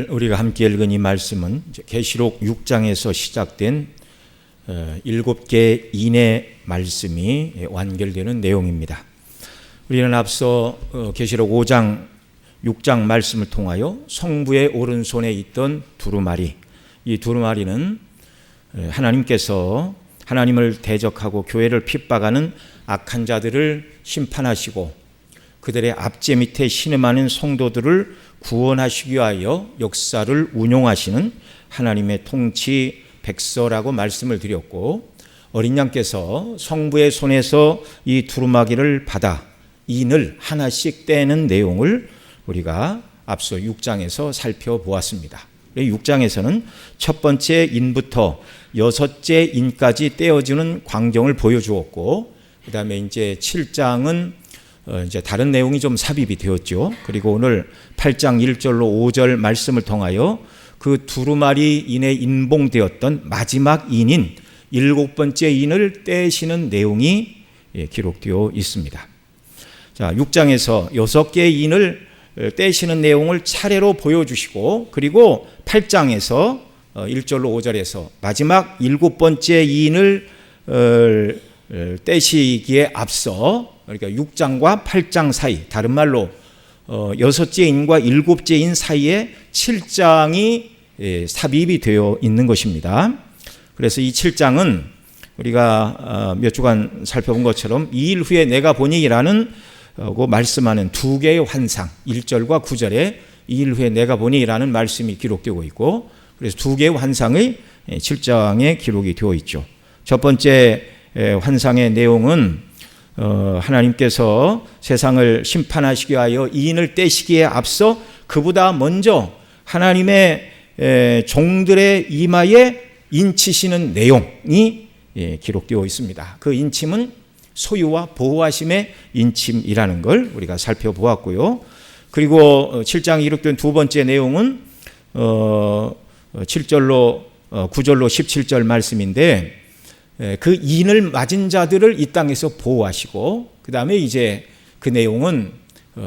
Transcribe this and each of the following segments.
우리가 함께 읽은 이 말씀은 계시록 6장에서 시작된 7개 인의 말씀이 완결되는 내용입니다. 우리는 앞서 계시록 5장, 6장 말씀을 통하여 성부의 오른손에 있던 두루마리, 이 두루마리는 하나님께서 하나님을 대적하고 교회를 핍박하는 악한 자들을 심판하시고 그들의 압제 밑에 신음하는 성도들을 구원하시기 위하여 역사를 운용하시는 하나님의 통치 백서라고 말씀을 드렸고, 어린 양께서 성부의 손에서 이 두루마기를 받아 인을 하나씩 떼는 내용을 우리가 앞서 6장에서 살펴보았습니다. 6장에서는 첫 번째 인부터 여섯째 인까지 떼어지는 광경을 보여주었고, 그 다음에 이제 7장은 이제 다른 내용이 좀 삽입이 되었죠. 그리고 오늘 8장 1절로 5절 말씀을 통하여 그 두루마리 인에 인봉되었던 마지막 인인 7번째 인을 떼시는 내용이 기록되어 있습니다. 자, 6장에서 6개의 인을 떼시는 내용을 차례로 보여주시고, 그리고 8장에서 1절로 5절에서 마지막 7번째 인을 떼시기에 앞서, 그러니까 6장과 8장 사이, 다른 말로 6째 인과 7째 인 사이에 7장이 삽입이 되어 있는 것입니다. 그래서 이 7장은 우리가 몇 주간 살펴본 것처럼 2일 후에 내가 보니라는 말씀하는 두 개의 환상, 1절과 9절에 2일 후에 내가 보니라는 말씀이 기록되고 있고, 그래서 두 개의 환상의 7장에 기록이 되어 있죠. 첫 번째 환상의 내용은 하나님께서 세상을 심판하시기 위하여 이인을 떼시기에 앞서 그보다 먼저 하나님의 종들의 이마에 인치시는 내용이 기록되어 있습니다. 그 인침은 소유와 보호하심의 인침이라는 걸 우리가 살펴보았고요. 그리고 7장에 기록된 두 번째 내용은 7절로 9절로 17절 말씀인데, 그 인을 맞은 자들을 이 땅에서 보호하시고, 그 다음에 이제 그 내용은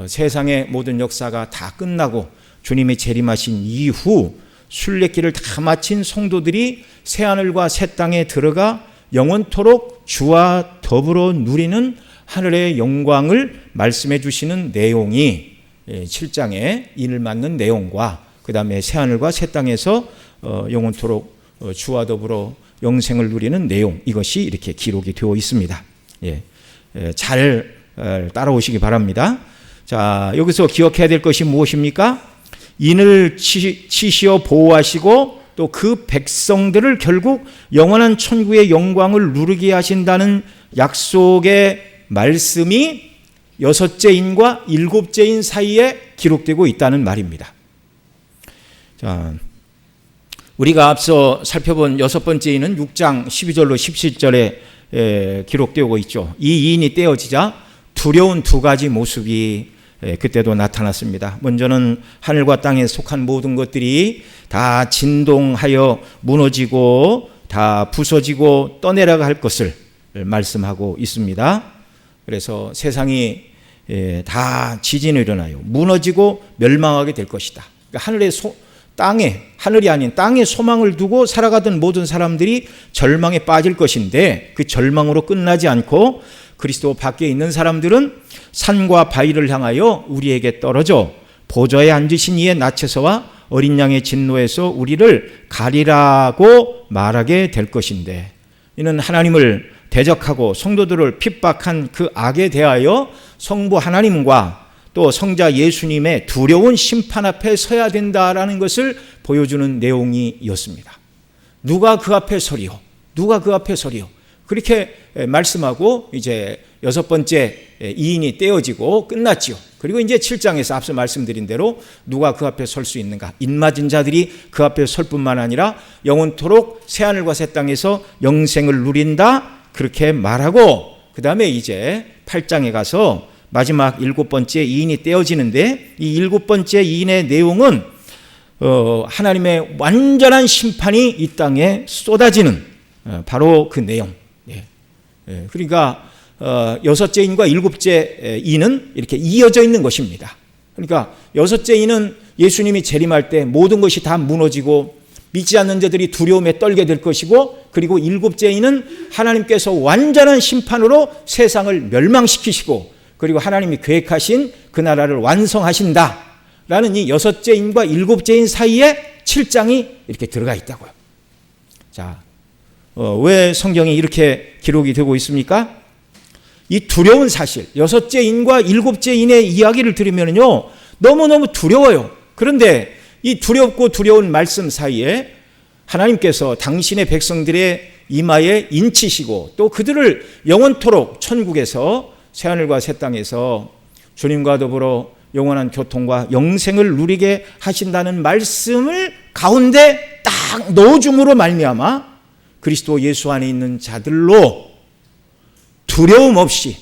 세상의 모든 역사가 다 끝나고 주님이 재림하신 이후 순례길을 다 마친 성도들이 새하늘과 새 땅에 들어가 영원토록 주와 더불어 누리는 하늘의 영광을 말씀해 주시는 내용이 7장에 인을 맞는 내용과, 그 다음에 새하늘과 새 땅에서 영원토록 주와 더불어 영생을 누리는 내용, 이것이 이렇게 기록이 되어 있습니다. 잘 따라오시기 바랍니다. 자, 여기서 기억해야 될 것이 무엇입니까? 인을 치시어 보호하시고 또 그 백성들을 결국 영원한 천국의 영광을 누리게 하신다는 약속의 말씀이 6째 인과 7째 인 사이에 기록되고 있다는 말입니다. 자, 우리가 앞서 살펴본 6번째 인은 6장 12절로 17절에 기록되고 있죠. 이 인이 떼어지자 두려운 두 가지 모습이 그때도 나타났습니다. 먼저는 하늘과 땅에 속한 모든 것들이 다 진동하여 무너지고 다 부서지고 떠내려가 할 것을 말씀하고 있습니다. 그래서 세상이 다 지진이 일어나요. 무너지고 멸망하게 될 것이다. 그러니까 하늘이 아닌 땅에 소망을 두고 살아가던 모든 사람들이 절망에 빠질 것인데, 그 절망으로 끝나지 않고 그리스도 밖에 있는 사람들은 산과 바위를 향하여 우리에게 떨어져 보좌에 앉으신 이의 낯에서와 어린 양의 진노에서 우리를 가리라고 말하게 될 것인데, 이는 하나님을 대적하고 성도들을 핍박한 그 악에 대하여 성부 하나님과 또 성자 예수님의 두려운 심판 앞에 서야 된다라는 것을 보여주는 내용이었습니다. 누가 그 앞에 서리요? 누가 그 앞에 서리요? 그렇게 말씀하고 이제 6번째 이인이 떼어지고 끝났지요. 그리고 이제 7장에서 앞서 말씀드린 대로 누가 그 앞에 설 수 있는가? 인맞은 자들이 그 앞에 설 뿐만 아니라 영원토록 새하늘과 새 땅에서 영생을 누린다, 그렇게 말하고, 그 다음에 이제 8장에 가서 마지막 7번째 이인이 떼어지는데, 이 7번째 이인의 내용은 하나님의 완전한 심판이 이 땅에 쏟아지는 바로 그 내용. 그러니까 6째 인과 7째 인은 이렇게 이어져 있는 것입니다. 그러니까 여섯째 인은 예수님이 재림할 때 모든 것이 다 무너지고 믿지 않는 자들이 두려움에 떨게 될 것이고, 그리고 일곱째 인은 하나님께서 완전한 심판으로 세상을 멸망시키시고, 그리고 하나님이 계획하신 그 나라를 완성하신다라는 이 여섯째 인과 일곱째 인 사이에 7장이 이렇게 들어가 있다고요. 자, 왜 성경이 이렇게 기록이 되고 있습니까? 이 두려운 사실, 여섯째 인과 일곱째 인의 이야기를 들으면요, 너무너무 두려워요. 그런데 이 두렵고 두려운 말씀 사이에 하나님께서 당신의 백성들의 이마에 인치시고, 또 그들을 영원토록 천국에서 새하늘과 새 땅에서 주님과 더불어 영원한 교통과 영생을 누리게 하신다는 말씀을 가운데 딱 넣어줌으로 말미암아 그리스도 예수 안에 있는 자들로 두려움 없이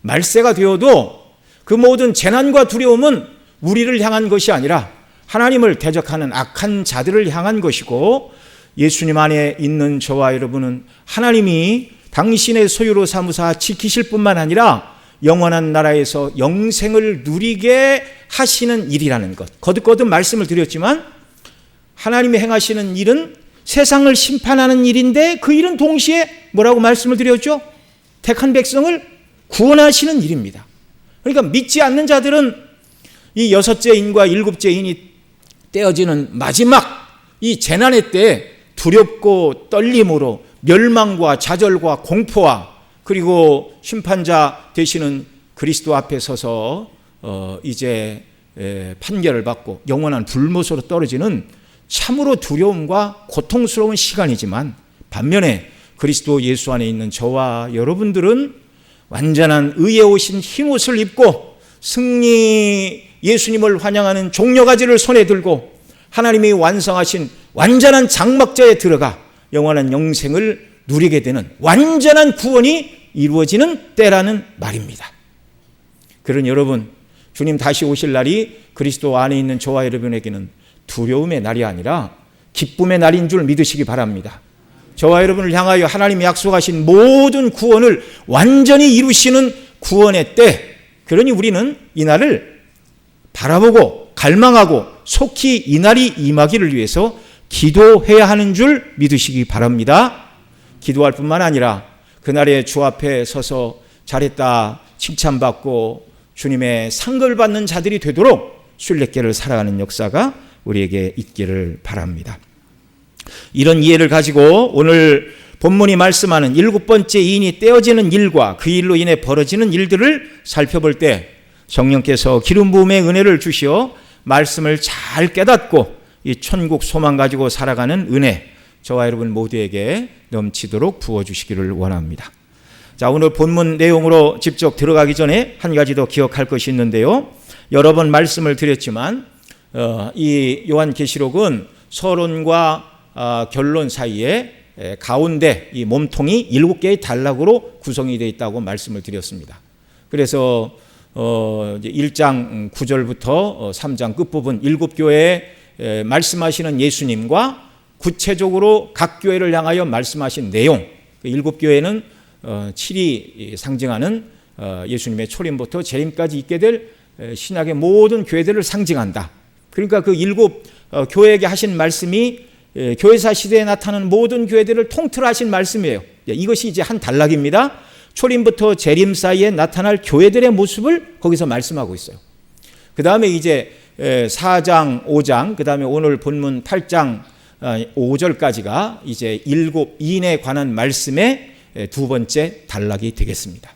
말세가 되어도 그 모든 재난과 두려움은 우리를 향한 것이 아니라 하나님을 대적하는 악한 자들을 향한 것이고, 예수님 안에 있는 저와 여러분은 하나님이 당신의 소유로 삼으사 지키실 뿐만 아니라 영원한 나라에서 영생을 누리게 하시는 일이라는 것. 거듭거듭 말씀을 드렸지만 하나님이 행하시는 일은 세상을 심판하는 일인데, 그 일은 동시에 뭐라고 말씀을 드렸죠? 택한 백성을 구원하시는 일입니다. 그러니까 믿지 않는 자들은 이 여섯째 인과 일곱째 인이 떼어지는 마지막 이 재난의 때 두렵고 떨림으로 멸망과 좌절과 공포와, 그리고 심판자 되시는 그리스도 앞에 서서 이제 판결을 받고 영원한 불못으로 떨어지는 참으로 두려움과 고통스러운 시간이지만, 반면에 그리스도 예수 안에 있는 저와 여러분들은 완전한 의에 오신 흰옷을 입고 승리 예수님을 환영하는 종려가지를 손에 들고 하나님이 완성하신 완전한 장막자에 들어가 영원한 영생을 누리게 되는 완전한 구원이 이루어지는 때라는 말입니다. 그런 여러분, 주님 다시 오실 날이 그리스도 안에 있는 저와 여러분에게는 두려움의 날이 아니라 기쁨의 날인 줄 믿으시기 바랍니다. 저와 여러분을 향하여 하나님이 약속하신 모든 구원을 완전히 이루시는 구원의 때, 그러니 우리는 이 날을 바라보고 갈망하고 속히 이 날이 임하기를 위해서 기도해야 하는 줄 믿으시기 바랍니다. 기도할 뿐만 아니라 그날의 주 앞에 서서 잘했다 칭찬받고 주님의 상을 받는 자들이 되도록 순례길을 살아가는 역사가 우리에게 있기를 바랍니다. 이런 이해를 가지고 오늘 본문이 말씀하는 일곱 번째 인이 떼어지는 일과 그 일로 인해 벌어지는 일들을 살펴볼 때 성령께서 기름 부음의 은혜를 주시어 말씀을 잘 깨닫고 이 천국 소망 가지고 살아가는 은혜, 저와 여러분 모두에게 넘치도록 부어주시기를 원합니다. 자, 오늘 본문 내용으로 직접 들어가기 전에 한 가지 더 기억할 것이 있는데요. 여러 번 말씀을 드렸지만 이 요한계시록은 서론과 결론 사이에 가운데 이 몸통이 7개의 단락으로 구성이 되어 있다고 말씀을 드렸습니다. 그래서 1장 9절부터 3장 끝부분 7교회에 말씀하시는 예수님과 구체적으로 각 교회를 향하여 말씀하신 내용, 7교회는 7이 상징하는 예수님의 초림부터 재림까지 있게 될 신약의 모든 교회들을 상징한다. 그러니까 그 7교회에게 하신 말씀이 교회사 시대에 나타나는 모든 교회들을 통틀하신 말씀이에요. 이것이 이제 한 단락입니다. 초림부터 재림 사이에 나타날 교회들의 모습을 거기서 말씀하고 있어요. 그 다음에 이제 4장, 5장, 그 다음에 오늘 본문 8장 5절까지가 이제 일곱 인에 관한 말씀의 두 번째 단락이 되겠습니다.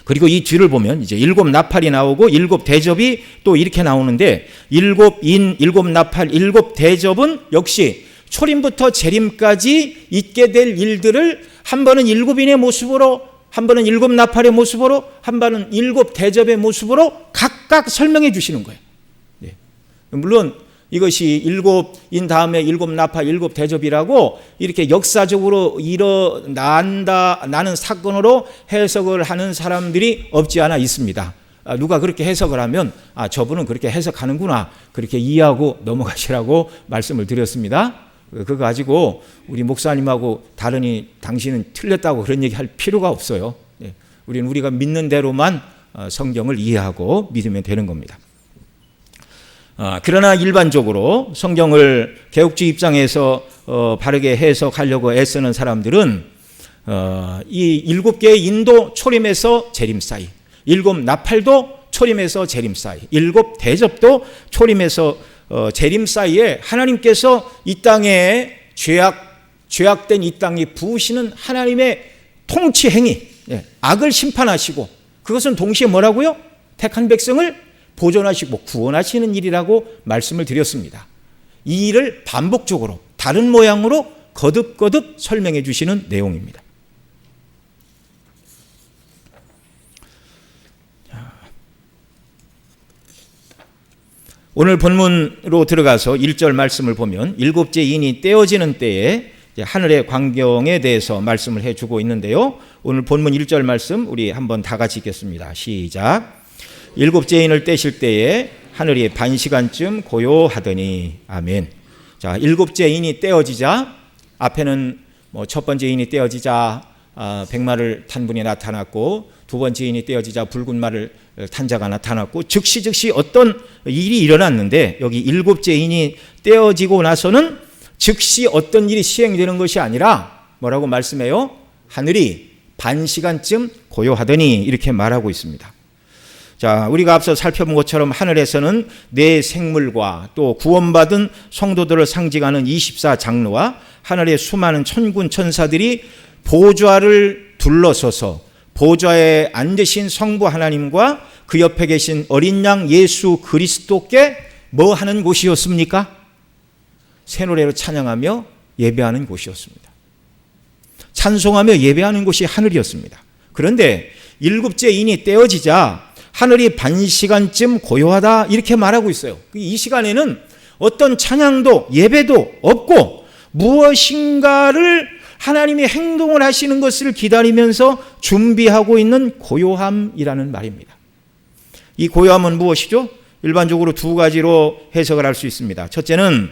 그리고 이 뒤를 보면 이제 일곱 나팔이 나오고 일곱 대접이 또 이렇게 나오는데, 일곱 인, 일곱 나팔, 일곱 대접은 역시 초림부터 재림까지 있게 될 일들을 한 번은 일곱 인의 모습으로, 한 번은 일곱 나팔의 모습으로, 한 번은 일곱 대접의 모습으로 각각 설명해 주시는 거예요. 네. 물론 이것이 일곱 인 다음에 일곱 나팔, 일곱 대접이라고 이렇게 역사적으로 나는 사건으로 해석을 하는 사람들이 없지 않아 있습니다. 누가 그렇게 해석을 하면 저분은 그렇게 해석하는구나, 그렇게 이해하고 넘어가시라고 말씀을 드렸습니다. 그거 가지고 우리 목사님하고 다르니 당신은 틀렸다고 그런 얘기 할 필요가 없어요. 우리는 우리가 믿는 대로만 성경을 이해하고 믿으면 되는 겁니다. 그러나 일반적으로 성경을 개혁주의 입장에서 바르게 해석하려고 애쓰는 사람들은 이 7개의 인도 초림에서 재림 사이, 7 나팔도 초림에서 재림 사이, 7 대접도 초림에서 재림 사이에 하나님께서 이 땅에 죄악된 이 땅에 부으시는 하나님의 통치 행위, 악을 심판하시고 그것은 동시에 뭐라고요? 택한 백성을 보존하시고 구원하시는 일이라고 말씀을 드렸습니다. 이 일을 반복적으로 다른 모양으로 거듭거듭 설명해 주시는 내용입니다. 오늘 본문으로 들어가서 1절 말씀을 보면 7째 인이 떼어지는 때에 하늘의 광경에 대해서 말씀을 해주고 있는데요. 오늘 본문 1절 말씀 우리 한번 다 같이 읽겠습니다. 시작. 7째 인을 떼실 때에 하늘이 반시간쯤 고요하더니. 아멘. 자, 7째 인이 떼어지자 앞에는 첫 번째 인이 떼어지자 백마를 탄 분이 나타났고, 두 번째 인이 떼어지자 붉은 말을 탄 자가 나타났고, 즉시 어떤 일이 일어났는데, 여기 7째 인이 떼어지고 나서는 즉시 어떤 일이 시행되는 것이 아니라 뭐라고 말씀해요? 하늘이 반시간쯤 고요하더니 이렇게 말하고 있습니다. 자, 우리가 앞서 살펴본 것처럼 하늘에서는 네 생물과 또 구원받은 성도들을 상징하는 24장로와 하늘의 수많은 천군 천사들이 보좌를 둘러서서 보좌에 앉으신 성부 하나님과 그 옆에 계신 어린 양 예수 그리스도께 뭐 하는 곳이었습니까? 새 노래로 찬양하며 예배하는 곳이었습니다. 찬송하며 예배하는 곳이 하늘이었습니다. 그런데 7째 인이 떼어지자 하늘이 반시간쯤 고요하다 이렇게 말하고 있어요. 이 시간에는 어떤 찬양도 예배도 없고 무엇인가를 하나님이 행동을 하시는 것을 기다리면서 준비하고 있는 고요함이라는 말입니다. 이 고요함은 무엇이죠? 일반적으로 두 가지로 해석을 할 수 있습니다. 첫째는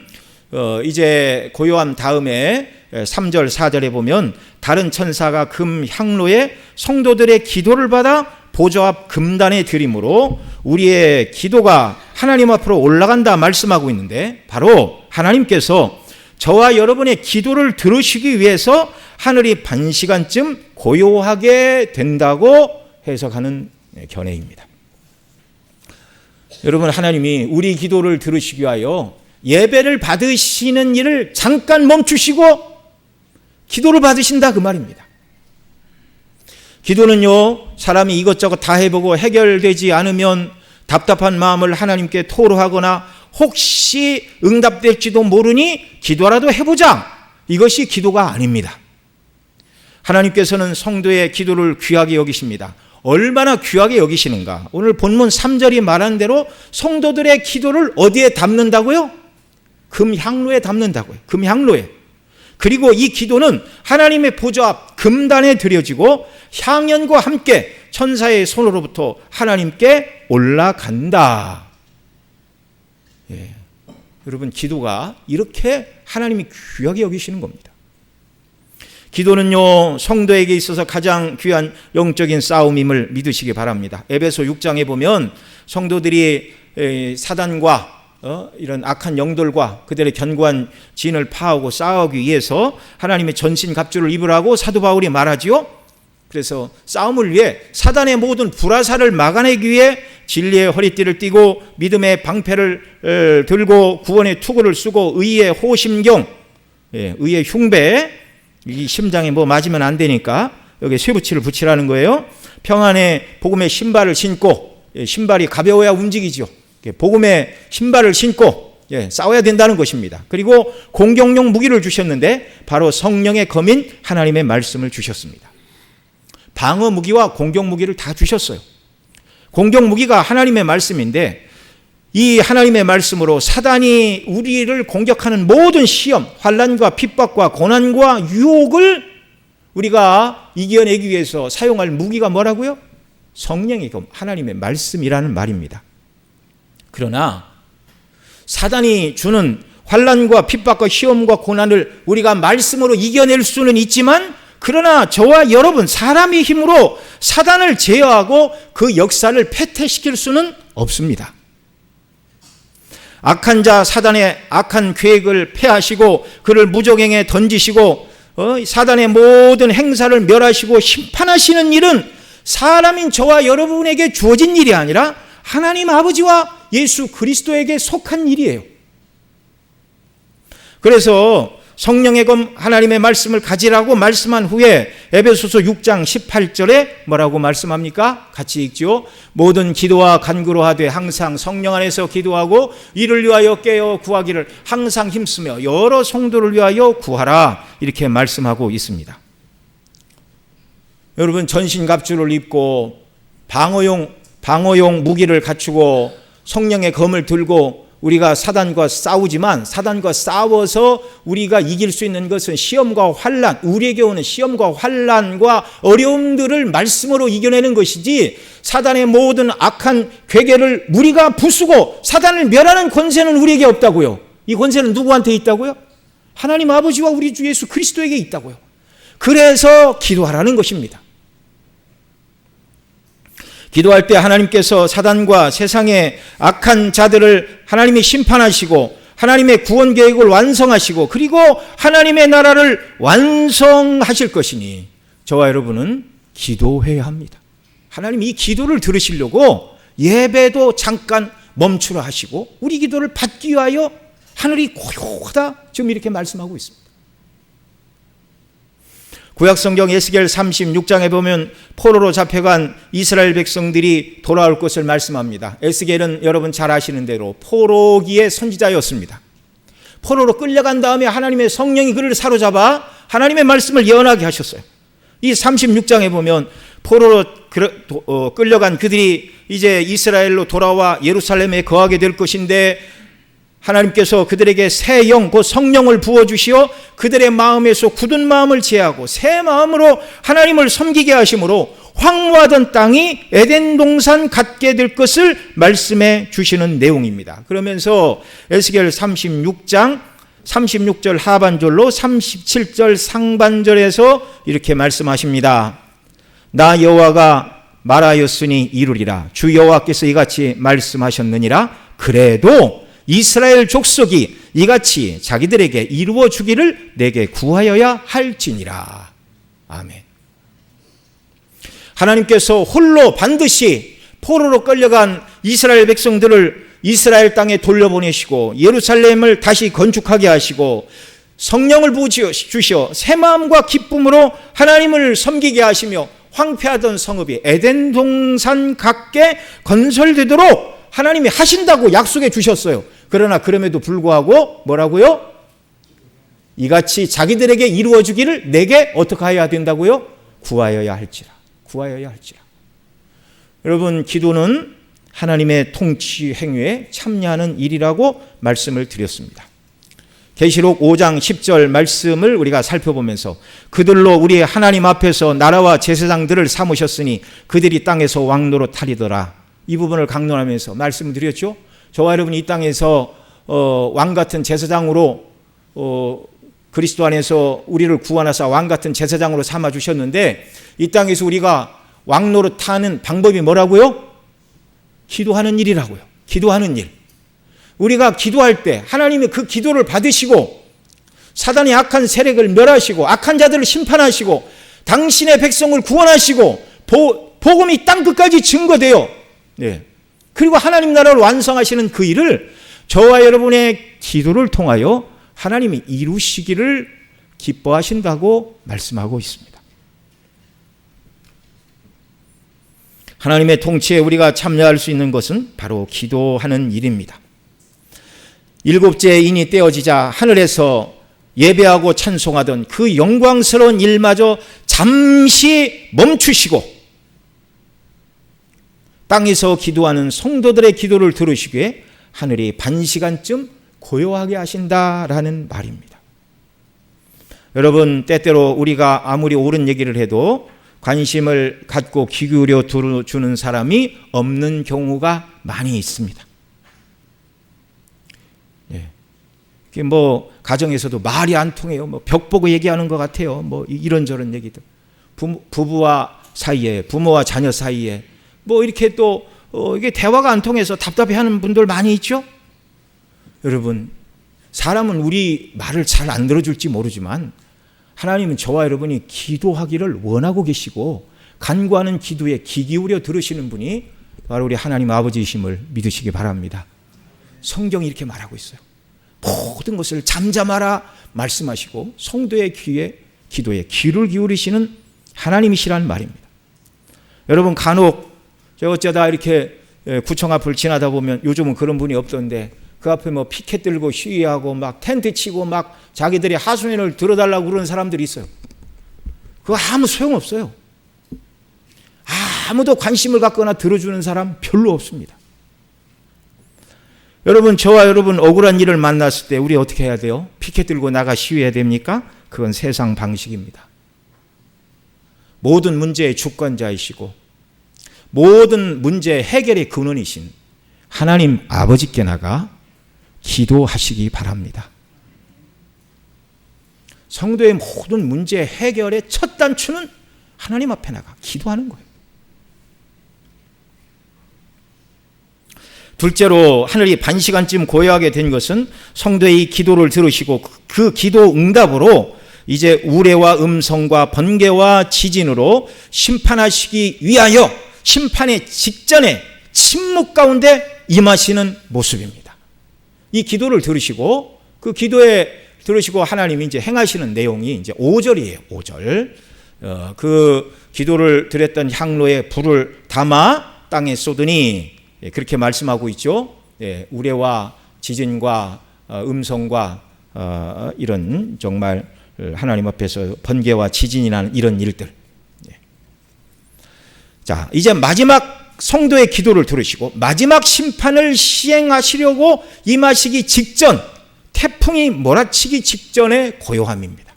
이제 고요함 다음에 3절 4절에 보면 다른 천사가 금 향로에 성도들의 기도를 받아 보좌 앞 금단에 드림으로 우리의 기도가 하나님 앞으로 올라간다 말씀하고 있는데, 바로 하나님께서 저와 여러분의 기도를 들으시기 위해서 하늘이 반시간쯤 고요하게 된다고 해석하는 견해입니다. 여러분, 하나님이 우리 기도를 들으시기 위하여 예배를 받으시는 일을 잠깐 멈추시고 기도를 받으신다 그 말입니다. 기도는요, 사람이 이것저것 다 해보고 해결되지 않으면 답답한 마음을 하나님께 토로하거나 혹시 응답될지도 모르니 기도라도 해보자, 이것이 기도가 아닙니다. 하나님께서는 성도의 기도를 귀하게 여기십니다. 얼마나 귀하게 여기시는가? 오늘 본문 3절이 말한 대로 성도들의 기도를 어디에 담는다고요? 금향로에 담는다고요. 금향로에. 그리고 이 기도는 하나님의 보좌 앞 금단에 드려지고 향연과 함께 천사의 손으로부터 하나님께 올라간다. 예. 여러분, 기도가 이렇게 하나님이 귀하게 여기시는 겁니다. 기도는요, 성도에게 있어서 가장 귀한 영적인 싸움임을 믿으시기 바랍니다. 에베소 6장에 보면 성도들이 사단과 이런 악한 영들과 그들의 견고한 진을 파하고 싸우기 위해서 하나님의 전신갑주를 입으라고 사도 바울이 말하지요. 그래서 싸움을 위해 사단의 모든 불화살을 막아내기 위해 진리의 허리띠를 띠고 믿음의 방패를 들고 구원의 투구를 쓰고 의의 호심경, 의의 흉배, 이 심장에 뭐 맞으면 안 되니까 여기 쇠붙이를 붙이라는 거예요. 평안의 복음의 신발을 신고, 신발이 가벼워야 움직이죠. 복음의 신발을 신고 싸워야 된다는 것입니다. 그리고 공격용 무기를 주셨는데 바로 성령의 검인 하나님의 말씀을 주셨습니다. 방어 무기와 공격 무기를 다 주셨어요. 공격 무기가 하나님의 말씀인데, 이 하나님의 말씀으로 사단이 우리를 공격하는 모든 시험, 환난과 핍박과 고난과 유혹을 우리가 이겨내기 위해서 사용할 무기가 뭐라고요? 성령의 검, 하나님의 말씀이라는 말입니다. 그러나 사단이 주는 환난과 핍박과 시험과 고난을 우리가 말씀으로 이겨낼 수는 있지만 그러나 저와 여러분, 사람의 힘으로 사단을 제어하고 그 역사를 패퇴시킬 수는 없습니다. 악한 자 사단의 악한 계획을 폐하시고 그를 무저갱에 던지시고 사단의 모든 행사를 멸하시고 심판하시는 일은 사람인 저와 여러분에게 주어진 일이 아니라 하나님 아버지와 예수 그리스도에게 속한 일이에요. 그래서 성령의 검 하나님의 말씀을 가지라고 말씀한 후에 에베소서 6장 18절에 뭐라고 말씀합니까? 같이 읽지요. 모든 기도와 간구로 하되 항상 성령 안에서 기도하고 이를 위하여 깨어 구하기를 항상 힘쓰며 여러 성도를 위하여 구하라, 이렇게 말씀하고 있습니다. 여러분, 전신갑주를 입고 방어용 무기를 갖추고 성령의 검을 들고 우리가 사단과 싸우지만, 사단과 싸워서 우리가 이길 수 있는 것은 시험과 환난, 우리에게 오는 시험과 환난과 어려움들을 말씀으로 이겨내는 것이지, 사단의 모든 악한 괴계를 우리가 부수고 사단을 멸하는 권세는 우리에게 없다고요. 이 권세는 누구한테 있다고요? 하나님 아버지와 우리 주 예수 그리스도에게 있다고요. 그래서 기도하라는 것입니다. 기도할 때 하나님께서 사단과 세상의 악한 자들을 하나님이 심판하시고 하나님의 구원 계획을 완성하시고 그리고 하나님의 나라를 완성하실 것이니 저와 여러분은 기도해야 합니다. 하나님이 이 기도를 들으시려고 예배도 잠깐 멈추라 하시고 우리 기도를 받기 위하여 하늘이 고요하다, 지금 이렇게 말씀하고 있습니다. 구약성경 에스겔 36장에 보면 포로로 잡혀간 이스라엘 백성들이 돌아올 것을 말씀합니다. 에스겔은 여러분 잘 아시는 대로 포로기의 선지자였습니다. 포로로 끌려간 다음에 하나님의 성령이 그를 사로잡아 하나님의 말씀을 예언하게 하셨어요. 이 36장에 보면 포로로 끌려간 그들이 이제 이스라엘로 돌아와 예루살렘에 거하게 될 것인데 하나님께서 그들에게 새 영, 곧 성령을 부어주시어 그들의 마음에서 굳은 마음을 제하고 새 마음으로 하나님을 섬기게 하심으로 황무하던 땅이 에덴 동산 같게 될 것을 말씀해 주시는 내용입니다. 그러면서 에스겔 36장 36절 하반절로 37절 상반절에서 이렇게 말씀하십니다. 나 여호와가 말하였으니 이루리라. 주 여호와께서 이같이 말씀하셨느니라. 그래도 이스라엘 족속이 이같이 자기들에게 이루어 주기를 내게 구하여야 할지니라. 아멘. 하나님께서 홀로 반드시 포로로 끌려간 이스라엘 백성들을 이스라엘 땅에 돌려보내시고 예루살렘을 다시 건축하게 하시고 성령을 부어주시어 새 마음과 기쁨으로 하나님을 섬기게 하시며 황폐하던 성읍이 에덴 동산 같게 건설되도록 하나님이 하신다고 약속해 주셨어요. 그러나 그럼에도 불구하고 뭐라고요? 이같이 자기들에게 이루어 주기를 내게 어떻게 해야 된다고요? 구하여야 할지라. 구하여야 할지라. 여러분, 기도는 하나님의 통치 행위에 참여하는 일이라고 말씀을 드렸습니다. 계시록 5장 10절 말씀을 우리가 살펴보면서 그들로 우리 하나님 앞에서 나라와 제사장들을 삼으셨으니 그들이 땅에서 왕노릇 하리더라. 이 부분을 강론하면서 말씀을 드렸죠. 저와 여러분이 이 땅에서 왕같은 제사장으로 그리스도 안에서 우리를 구원하사 왕같은 제사장으로 삼아주셨는데 이 땅에서 우리가 왕노릇하는 방법이 뭐라고요? 기도하는 일이라고요. 기도하는 일. 우리가 기도할 때 하나님이 그 기도를 받으시고 사단의 악한 세력을 멸하시고 악한 자들을 심판하시고 당신의 백성을 구원하시고 복음이 땅 끝까지 증거돼요. 네. 그리고 하나님 나라를 완성하시는 그 일을 저와 여러분의 기도를 통하여 하나님이 이루시기를 기뻐하신다고 말씀하고 있습니다. 하나님의 통치에 우리가 참여할 수 있는 것은 바로 기도하는 일입니다. 일곱째 인이 떼어지자 하늘에서 예배하고 찬송하던 그 영광스러운 일마저 잠시 멈추시고 땅에서 기도하는 성도들의 기도를 들으시기에 하늘이 반시간쯤 고요하게 하신다라는 말입니다. 여러분, 때때로 우리가 아무리 옳은 얘기를 해도 관심을 갖고 귀 기울여 들어주는 사람이 없는 경우가 많이 있습니다. 뭐 가정에서도 말이 안 통해요. 뭐 벽 보고 얘기하는 것 같아요. 뭐 이런저런 얘기들. 부부와 사이에, 부모와 자녀 사이에 뭐 이렇게 또 이게 대화가 안 통해서 답답해하는 분들 많이 있죠. 여러분, 사람은 우리 말을 잘 안 들어줄지 모르지만 하나님은 저와 여러분이 기도하기를 원하고 계시고 간구하는 기도에 귀 기울여 들으시는 분이 바로 우리 하나님 아버지이심을 믿으시기 바랍니다. 성경이 이렇게 말하고 있어요. 모든 것을 잠잠하라 말씀하시고 성도의 기도에 귀를 기울이시는 하나님이시라는 말입니다. 여러분, 간혹 제가 어쩌다 이렇게 구청 앞을 지나다 보면, 요즘은 그런 분이 없던데 그 앞에 뭐 피켓 들고 시위하고 막 텐트 치고 막 자기들이 하수인을 들어달라고 그러는 사람들이 있어요. 그거 아무 소용없어요. 아무도 관심을 갖거나 들어주는 사람 별로 없습니다. 여러분, 저와 여러분 억울한 일을 만났을 때 우리 어떻게 해야 돼요? 피켓 들고 나가 시위해야 됩니까? 그건 세상 방식입니다. 모든 문제의 주권자이시고 모든 문제 해결의 근원이신 하나님 아버지께 나가 기도하시기 바랍니다. 성도의 모든 문제 해결의 첫 단추는 하나님 앞에 나가 기도하는 거예요. 둘째로 하늘이 반시간쯤 고요하게 된 것은 성도의 기도를 들으시고 그 기도 응답으로 이제 우레와 음성과 번개와 지진으로 심판하시기 위하여 심판의 직전에 침묵 가운데 임하시는 모습입니다. 이 기도를 들으시고 그 기도에 들으시고 하나님이 이제 행하시는 내용이 이제 5절이에요. 5절. 그 기도를 드렸던 향로에 불을 담아 땅에 쏟으니, 그렇게 말씀하고 있죠. 우레와 지진과 음성과 이런 정말 하나님 앞에서 번개와 지진이 나는 이런 일들. 자, 이제 마지막 성도의 기도를 들으시고 마지막 심판을 시행하시려고 임하시기 직전, 태풍이 몰아치기 직전의 고요함입니다.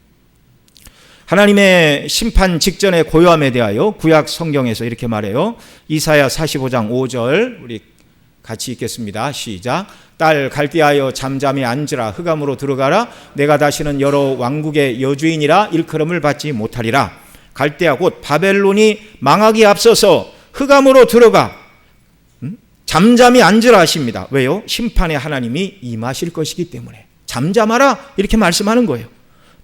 하나님의 심판 직전의 고요함에 대하여 구약 성경에서 이렇게 말해요. 이사야 45장 5절 우리 같이 읽겠습니다. 시작. 딸 갈대하여 잠잠히 앉으라. 흑암으로 들어가라. 내가 다시는 여러 왕국의 여주인이라 일컬음을 받지 못하리라. 갈대아 곧 바벨론이 망하기 앞서서 흑암으로 들어가 잠잠히 앉으라 하십니다. 왜요? 심판의 하나님이 임하실 것이기 때문에 잠잠하라 이렇게 말씀하는 거예요.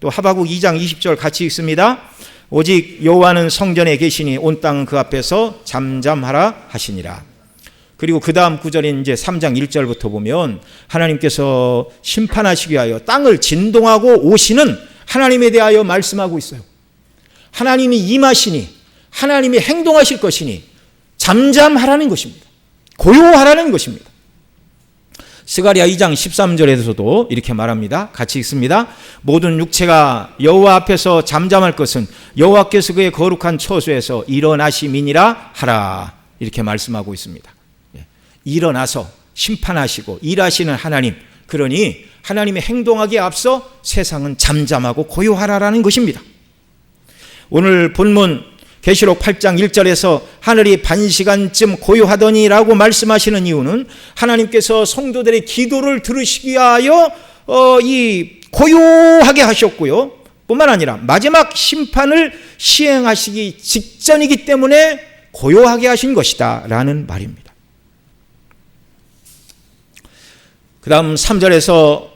또 하박국 2장 20절 같이 읽습니다. 오직 여호와는 성전에 계시니 온 땅은 그 앞에서 잠잠하라 하시니라. 그리고 그 다음 구절인 이제 3장 1절부터 보면 하나님께서 심판하시기 위하여 땅을 진동하고 오시는 하나님에 대하여 말씀하고 있어요. 하나님이 임하시니 하나님이 행동하실 것이니 잠잠하라는 것입니다. 고요하라는 것입니다. 스가랴 2장 13절에서도 이렇게 말합니다. 같이 읽습니다. 모든 육체가 여호와 앞에서 잠잠할 것은 여호와께서 그의 거룩한 처소에서 일어나심이니라 하라. 이렇게 말씀하고 있습니다. 일어나서 심판하시고 일하시는 하나님, 그러니 하나님의 행동하기에 앞서 세상은 잠잠하고 고요하라라는 것입니다. 오늘 본문 계시록 8장 1절에서 하늘이 반시간쯤 고요하더니라고 말씀하시는 이유는 하나님께서 성도들의 기도를 들으시기 위하여 이 고요하게 하셨고요. 뿐만 아니라 마지막 심판을 시행하시기 직전이기 때문에 고요하게 하신 것이다 라는 말입니다. 그 다음 3절에서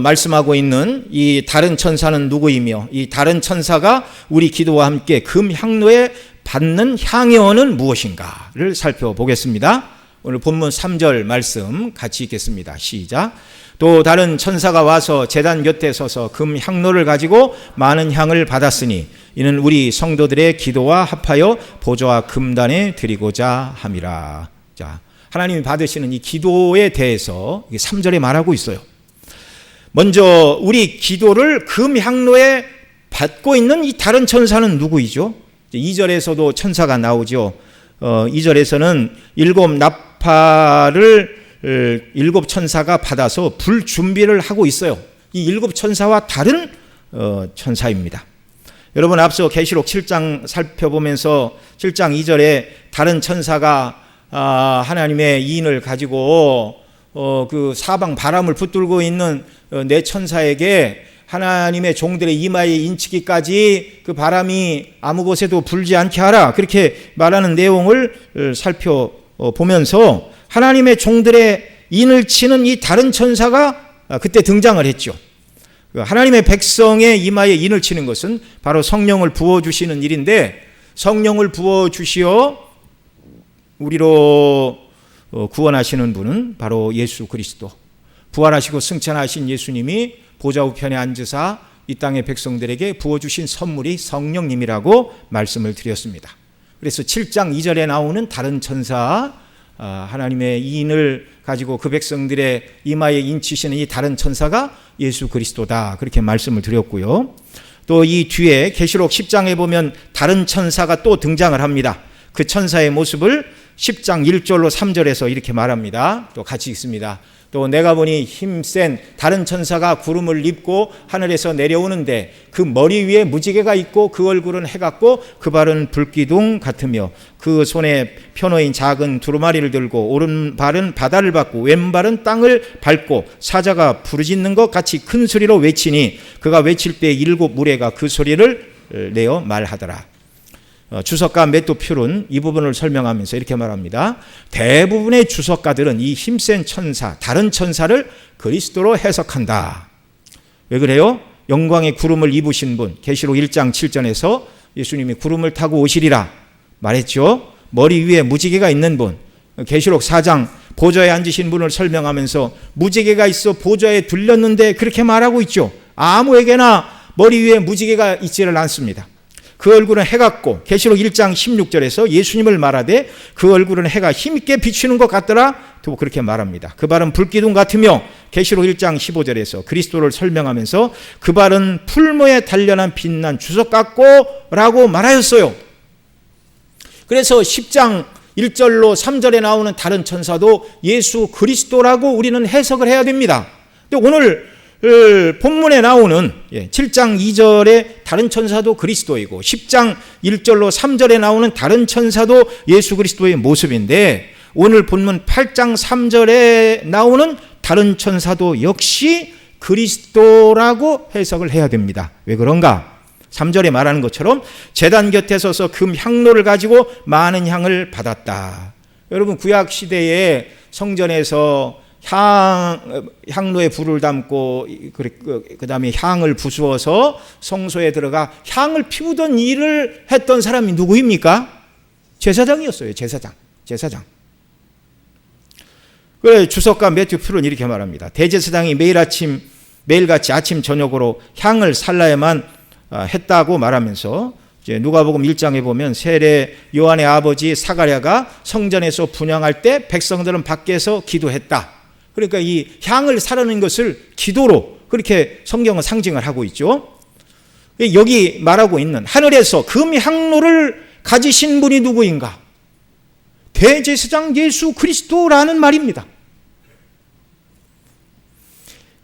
말씀하고 있는 이 다른 천사는 누구이며 이 다른 천사가 우리 기도와 함께 금향로에 받는 향연은 무엇인가를 살펴보겠습니다. 오늘 본문 3절 말씀 같이 읽겠습니다. 시작. 또 다른 천사가 와서 제단 곁에 서서 금향로를 가지고 많은 향을 받았으니 이는 우리 성도들의 기도와 합하여 보좌와 금단에 드리고자 함이라. 자, 하나님이 받으시는 이 기도에 대해서 3절에 말하고 있어요. 먼저 우리 기도를 금향로에 받고 있는 이 다른 천사는 누구이죠? 2절에서도 천사가 나오죠. 2절에서는 7 나팔을 7 천사가 받아서 불 준비를 하고 있어요. 이 7 천사와 다른 천사입니다. 여러분, 앞서 계시록 7장 살펴보면서 7장 2절에 다른 천사가 하나님의 이인을 가지고 그 사방 바람을 붙들고 있는 내 천사에게 하나님의 종들의 이마에 인치기까지 그 바람이 아무 곳에도 불지 않게 하라, 그렇게 말하는 내용을 살펴보면서 하나님의 종들의 인을 치는 이 다른 천사가 그때 등장을 했죠. 하나님의 백성의 이마에 인을 치는 것은 바로 성령을 부어주시는 일인데, 성령을 부어주시어 우리로 구원하시는 분은 바로 예수 그리스도, 부활하시고 승천하신 예수님이 보좌 우편에 앉으사 이 땅의 백성들에게 부어주신 선물이 성령님이라고 말씀을 드렸습니다. 그래서 7장 2절에 나오는 다른 천사, 하나님의 인을 가지고 그 백성들의 이마에 인치시는 이 다른 천사가 예수 그리스도다, 그렇게 말씀을 드렸고요. 또 이 뒤에 계시록 10장에 보면 다른 천사가 또 등장을 합니다. 그 천사의 모습을 10장 1절로 3절에서 이렇게 말합니다. 또 같이 읽습니다. 또 내가 보니 힘센 다른 천사가 구름을 입고 하늘에서 내려오는데 그 머리 위에 무지개가 있고 그 얼굴은 해 같고 그 발은 불기둥 같으며 그 손에 표노인 작은 두루마리를 들고 오른발은 바다를 밟고 왼발은 땅을 밟고 사자가 부르짖는 것 같이 큰 소리로 외치니 그가 외칠 때 7 무리가 그 소리를 내어 말하더라. 주석가 매튜 퓰은 이 부분을 설명하면서 이렇게 말합니다. 대부분의 주석가들은 이 힘센 천사, 다른 천사를 그리스도로 해석한다. 왜 그래요? 영광의 구름을 입으신 분, 계시록 1장 7절에서 예수님이 구름을 타고 오시리라 말했죠. 머리 위에 무지개가 있는 분, 계시록 4장 보좌에 앉으신 분을 설명하면서 무지개가 있어 보좌에 들렸는데 그렇게 말하고 있죠. 아무에게나 머리 위에 무지개가 있지를 않습니다. 그 얼굴은 해 같고, 계시록 1장 16절에서 예수님을 말하되 그 얼굴은 해가 힘있게 비추는 것 같더라, 또 그렇게 말합니다. 그 발은 불기둥 같으며, 계시록 1장 15절에서 그리스도를 설명하면서 그 발은 풀무에 단련한 빛난 주석 같고 라고 말하였어요. 그래서 10장 1절로 3절에 나오는 다른 천사도 예수 그리스도라고 우리는 해석을 해야 됩니다. 근데 오늘 본문에 나오는 7장 2절에 다른 천사도 그리스도이고 10장 1절로 3절에 나오는 다른 천사도 예수 그리스도의 모습인데, 오늘 본문 8장 3절에 나오는 다른 천사도 역시 그리스도라고 해석을 해야 됩니다. 왜 그런가? 3절에 말하는 것처럼 제단 곁에 서서 금 향로를 가지고 많은 향을 받았다. 여러분, 구약 시대에 성전에서 향로에 불을 담고 그 다음에 향을 부수어서 성소에 들어가 향을 피우던 일을 했던 사람이 누구입니까? 제사장이었어요. 제사장. 그래, 주석가 매튜 퓰은 이렇게 말합니다. 대제사장이 매일같이 아침 저녁으로 향을 살라야만 했다고 말하면서, 이제 누가복음 1장에 보면 세례 요한의 아버지 사가랴가 성전에서 분향할 때 백성들은 밖에서 기도했다. 그러니까 이 향을 사르는 것을 기도로 그렇게 성경은 상징을 하고 있죠. 여기 말하고 있는 하늘에서 금 향로를 가지신 분이 누구인가? 대제사장 예수 그리스도라는 말입니다.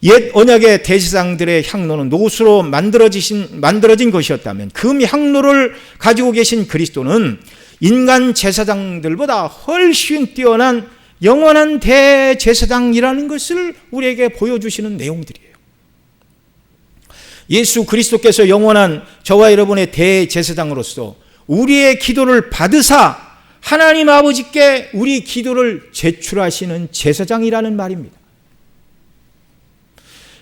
옛 언약의 대제사장들의 향로는 노수로 만들어진 것이었다면, 금 향로를 가지고 계신 그리스도는 인간 제사장들보다 훨씬 뛰어난 영원한 대제사장이라는 것을 우리에게 보여주시는 내용들이에요. 예수 그리스도께서 영원한 저와 여러분의 대제사장으로서 우리의 기도를 받으사 하나님 아버지께 우리 기도를 제출하시는 제사장이라는 말입니다.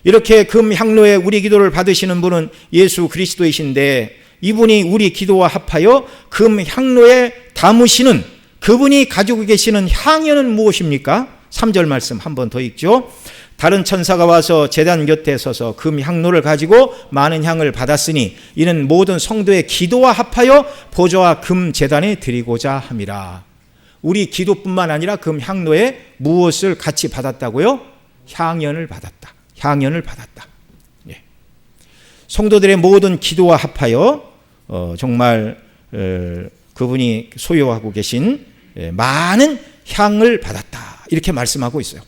이렇게 금 향로에 우리 기도를 받으시는 분은 예수 그리스도이신데, 이분이 우리 기도와 합하여 금 향로에 담으시는 그분이 가지고 계시는 향연은 무엇입니까? 3절 말씀 한 번 더 읽죠. 다른 천사가 와서 제단 곁에 서서 금 향로를 가지고 많은 향을 받았으니 이는 모든 성도의 기도와 합하여 보좌와 금 제단에 드리고자 함이라. 우리 기도뿐만 아니라 금 향로에 무엇을 같이 받았다고요? 향연을 받았다. 성도들의 모든 기도와 합하여 정말 그분이 소유하고 계신 많은 향을 받았다, 이렇게 말씀하고 있어요.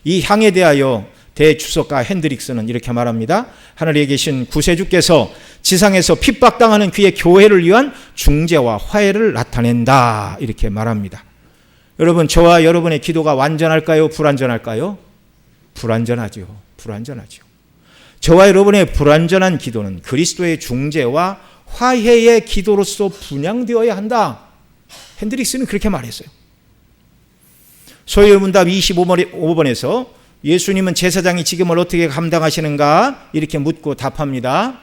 이 향에 대하여 대주석가 핸드릭스는 이렇게 말합니다. 하늘에 계신 구세주께서 지상에서 핍박당하는 그의 교회를 위한 중재와 화해를 나타낸다, 이렇게 말합니다. 여러분, 저와 여러분의 기도가 완전할까요? 불완전할까요? 불완전하죠. 저와 여러분의 불완전한 기도는 그리스도의 중재와 화해의 기도로서 분양되어야 한다. 핸드릭스는 그렇게 말했어요. 소요문답 25번에서 예수님은 제사장이 지금을 어떻게 감당하시는가 이렇게 묻고 답합니다.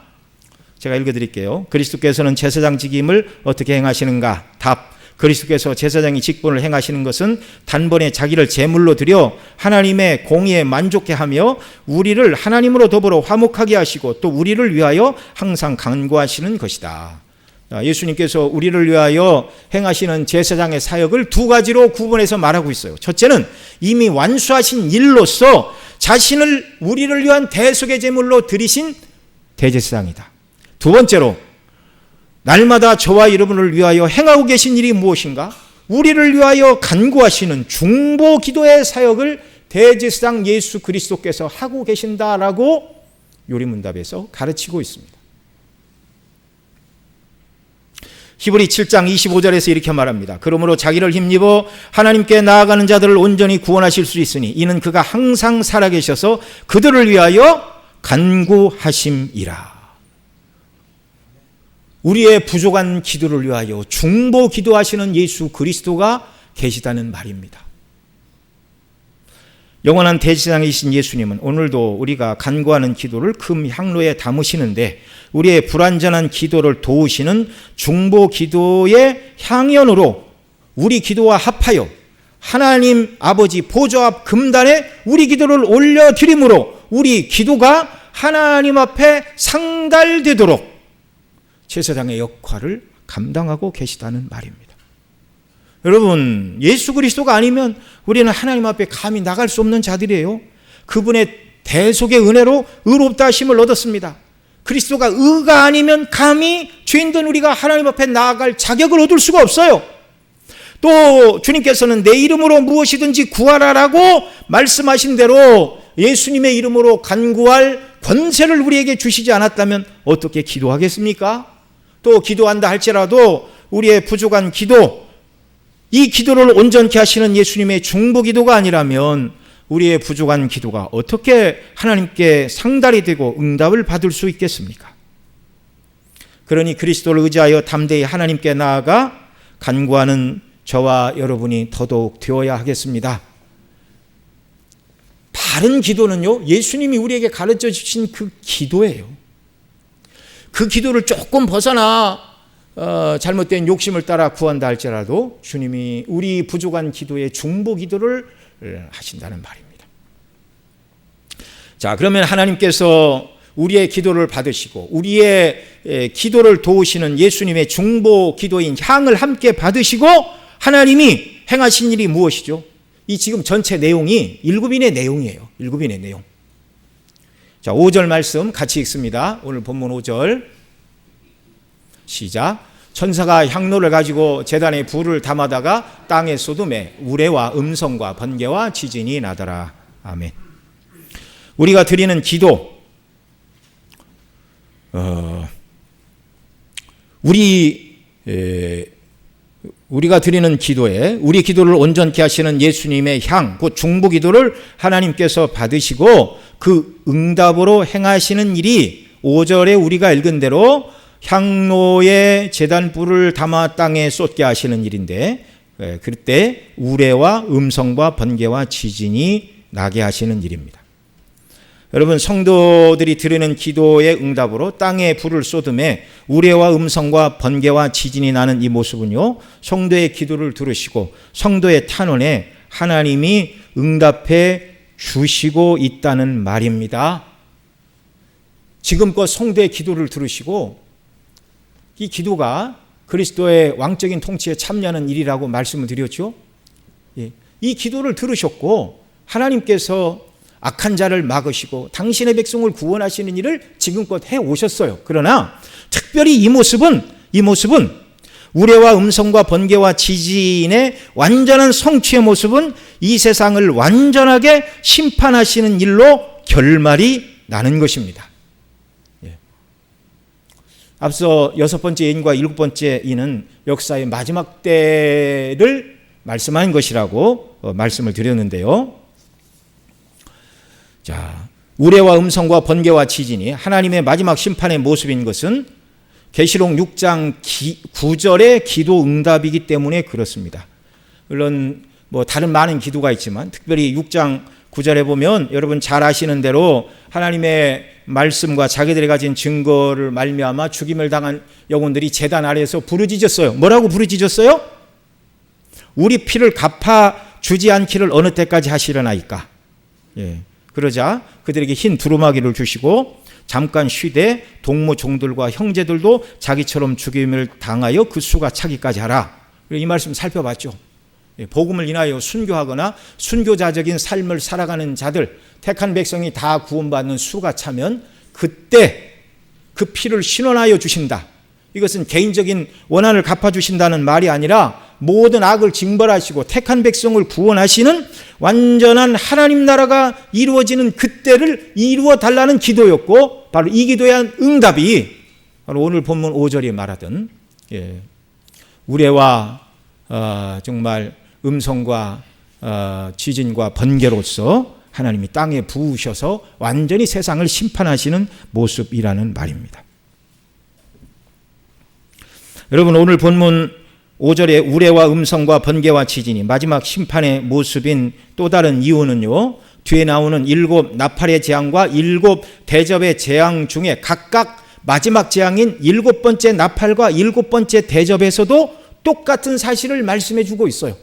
제가 읽어드릴게요. 그리스도께서는 제사장 직임을 어떻게 행하시는가? 답. 그리스도께서 제사장이 직분을 행하시는 것은 단번에 자기를 제물로 드려 하나님의 공의에 만족해 하며 우리를 하나님으로 더불어 화목하게 하시고 또 우리를 위하여 항상 간구하시는 것이다. 예수님께서 우리를 위하여 행하시는 제사장의 사역을 두 가지로 구분해서 말하고 있어요. 첫째는 이미 완수하신 일로서 자신을 우리를 위한 대속의 제물로 드리신 대제사장이다. 두 번째로 날마다 저와 여러분을 위하여 행하고 계신 일이 무엇인가? 우리를 위하여 간구하시는 중보 기도의 사역을 대제사장 예수 그리스도께서 하고 계신다라고 요리문답에서 가르치고 있습니다. 히브리 7장 25절에서 이렇게 말합니다. 그러므로 자기를 힘입어 하나님께 나아가는 자들을 온전히 구원하실 수 있으니 이는 그가 항상 살아계셔서 그들을 위하여 간구하심이라. 우리의 부족한 기도를 위하여 중보 기도하시는 예수 그리스도가 계시다는 말입니다. 영원한 대제사장이신 예수님은 오늘도 우리가 간구하는 기도를 금 향로에 담으시는데 우리의 불완전한 기도를 도우시는 중보 기도의 향연으로 우리 기도와 합하여 하나님 아버지 보좌 앞 금단에 우리 기도를 올려드림으로 우리 기도가 하나님 앞에 상달되도록 제사장의 역할을 감당하고 계시다는 말입니다. 여러분, 예수 그리스도가 아니면 우리는 하나님 앞에 감히 나갈 수 없는 자들이에요. 그분의 대속의 은혜로 의롭다 하심을 얻었습니다. 그리스도가 의가 아니면 감히 죄인된 우리가 하나님 앞에 나아갈 자격을 얻을 수가 없어요. 또 주님께서는 내 이름으로 무엇이든지 구하라라고 말씀하신 대로 예수님의 이름으로 간구할 권세를 우리에게 주시지 않았다면 어떻게 기도하겠습니까? 또 기도한다 할지라도 우리의 부족한 기도, 이 기도를 온전케 하시는 예수님의 중보 기도가 아니라면 우리의 부족한 기도가 어떻게 하나님께 상달이 되고 응답을 받을 수 있겠습니까? 그러니 그리스도를 의지하여 담대히 하나님께 나아가 간구하는 저와 여러분이 더더욱 되어야 하겠습니다. 바른 기도는요, 예수님이 우리에게 가르쳐 주신 그 기도예요. 그 기도를 조금 벗어나 잘못된 욕심을 따라 구한다 할지라도 주님이 우리 부족한 기도의 중보 기도를 하신다는 말입니다. 자, 그러면 하나님께서 우리의 기도를 받으시고 우리의 기도를 도우시는 예수님의 중보 기도인 향을 함께 받으시고 하나님이 행하신 일이 무엇이죠? 이 지금 전체 내용이 일곱인의 내용이에요. 일곱인의 내용. 자, 5절 말씀 같이 읽습니다. 오늘 본문 5절 시작. 천사가 향로를 가지고 제단에 불을 담아다가 땅에 쏟음에 우레와 음성과 번개와 지진이 나더라. 아멘. 우리가 드리는 기도, 우리가 드리는 기도에 우리 기도를 온전케 하시는 예수님의 향, 곧 중보 기도를 하나님께서 받으시고 그 응답으로 행하시는 일이 5절에 우리가 읽은 대로 향로에 제단 불을 담아 땅에 쏟게 하시는 일인데 그때 우레와 음성과 번개와 지진이 나게 하시는 일입니다. 여러분, 성도들이 드리는 기도의 응답으로 땅에 불을 쏟음에 우레와 음성과 번개와 지진이 나는 이 모습은요, 성도의 기도를 들으시고 성도의 탄원에 하나님이 응답해 주시고 있다는 말입니다. 지금껏 성도의 기도를 들으시고 이 기도가 그리스도의 왕적인 통치에 참여하는 일이라고 말씀을 드렸죠. 이 기도를 들으셨고 하나님께서 악한 자를 막으시고 당신의 백성을 구원하시는 일을 지금껏 해오셨어요. 그러나 특별히 이 모습은 우레와 음성과 번개와 지진의 완전한 성취의 모습은 이 세상을 완전하게 심판하시는 일로 결말이 나는 것입니다. 앞서 6번째 인과 7번째 인은 역사의 마지막 때를 말씀한 것이라고 말씀을 드렸는데요. 자, 우레와 음성과 번개와 지진이 하나님의 마지막 심판의 모습인 것은 계시록 6장 9절의 기도 응답이기 때문에 그렇습니다. 물론 다른 많은 기도가 있지만 특별히 6장 9절에 보면 여러분 잘 아시는 대로 하나님의 말씀과 자기들이 가진 증거를 말미암아 죽임을 당한 영혼들이 제단 아래에서 부르짖었어요. 뭐라고 부르짖었어요? 우리 피를 갚아주지 않기를 어느 때까지 하시려나이까. 예. 그러자 그들에게 흰 두루마기를 주시고 잠깐 쉬되 동무 종들과 형제들도 자기처럼 죽임을 당하여 그 수가 차기까지 하라. 이 말씀 살펴봤죠. 복음을 인하여 순교하거나 순교자적인 삶을 살아가는 자들, 택한 백성이 다 구원받는 수가 차면 그때 그 피를 신원하여 주신다. 이것은 개인적인 원한을 갚아주신다는 말이 아니라 모든 악을 징벌하시고 택한 백성을 구원하시는 완전한 하나님 나라가 이루어지는 그때를 이루어 달라는 기도였고, 바로 이 기도의 응답이 바로 오늘 본문 5절에 말하던 우레와 정말 음성과 지진과 번개로서 하나님이 땅에 부으셔서 완전히 세상을 심판하시는 모습이라는 말입니다. 여러분, 오늘 본문 5절에 우레와 음성과 번개와 지진이 마지막 심판의 모습인 또 다른 이유는요, 뒤에 나오는 7 나팔의 재앙과 7 대접의 재앙 중에 각각 마지막 재앙인 7번째 나팔과 7번째 대접에서도 똑같은 사실을 말씀해 주고 있어요.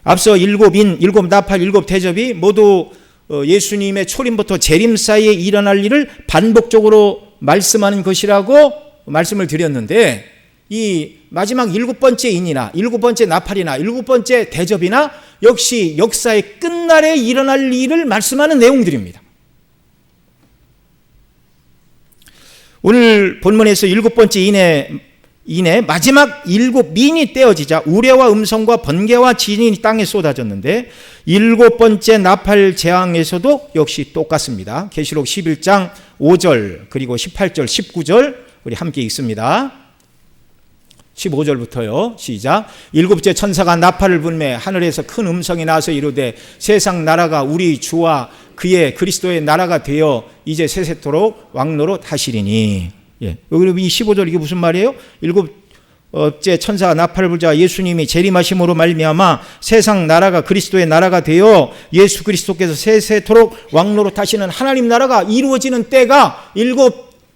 앞서 7인, 7 나팔, 7 대접이 모두 예수님의 초림부터 재림 사이에 일어날 일을 반복적으로 말씀하는 것이라고 말씀을 드렸는데, 이 마지막 7번째 인이나 7번째 나팔이나 7번째 대접이나 역시 역사의 끝날에 일어날 일을 말씀하는 내용들입니다. 오늘 본문에서 7번째 인의 마지막 7민이 떼어지자 우레와 음성과 번개와 지진이 땅에 쏟아졌는데, 7번째 나팔 재앙에서도 역시 똑같습니다. 계시록 11장 5절 그리고 18절 19절 우리 함께 읽습니다. 15절부터요. 시작. 7째 천사가 나팔을 불매 하늘에서 큰 음성이 나서 이르되 세상 나라가 우리 주와 그의 그리스도의 나라가 되어 이제 세세토록 왕노릇 하시리니. 예. 여기 이 15절 이게 무슨 말이에요? 7째 천사가 나팔을 불자 예수님이 재림하심으로 말미암아 세상 나라가 그리스도의 나라가 되어 예수 그리스도께서 세세토록 왕노릇 하시는 하나님 나라가 이루어지는 때가